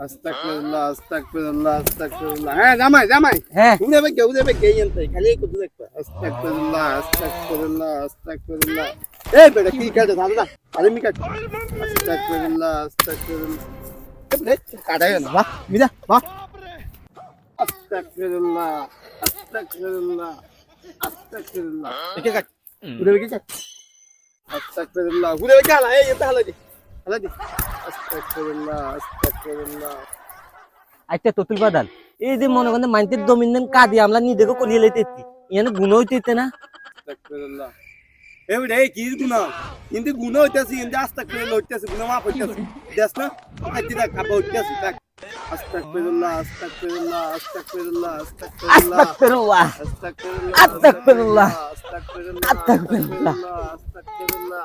আস্তাগফিরুল্লাহ আস্তাগফিরুল্লাহ আস্তাগফিরুল্লাহ। হ্যাঁ জামাই হ্যাঁ উদে বেগে এনতে খালি কত দেখবা আস্তাগফিরুল্লাহ আস্তাগফিরুল্লাহ আস্তাগফিরুল্লাহ। এই বেটা কি কাটে দাদা আরে মি কাট আস্তাগফিরুল্লাহ আস্তাগফিরুল্লাহ। এই বেটা কাটাই না বাহ মিদা বাহ আস্তাগফিরুল্লাহ আস্তাগফিরুল্লাহ আস্তাগফিরুল্লাহ। একে কাট উদে বেগে কাট আস্তাগফিরুল্লাহ উদে বেগে আলা এই এটা হালা দি আস্তাগফিরুল্লাহ আস্তাগফিরুল্লাহ। আচ্ছা তুতুল বাদাল এই যে মনে করেন মাইন্ডের দমিন কাদি আমরা নিজেকে করিয়ে লইতে ইয়ানে গুণ হইতে না আস্তাগফিরুল্লাহ। এই বেটা এই কি গুনাহ ইনতে গুনাহ হইতাছে ইনতে আস্তাগফিরুল্লাহ হইতাছে গুনাহ মাফ হইতাছে দেখ না আইতে দেখ কাবা হইতাছে দেখ আস্তাগফিরুল্লাহ আস্তাগফিরুল্লাহ আস্তাগফিরুল্লাহ আস্তাগফিরুল্লাহ আস্তাগফিরুল্লাহ আস্তাগফিরুল্লাহ আস্তাগফিরুল্লাহ আস্তাগফিরুল্লাহ আস্তাগফিরুল্লাহ আস্তাগফিরুল্লাহ।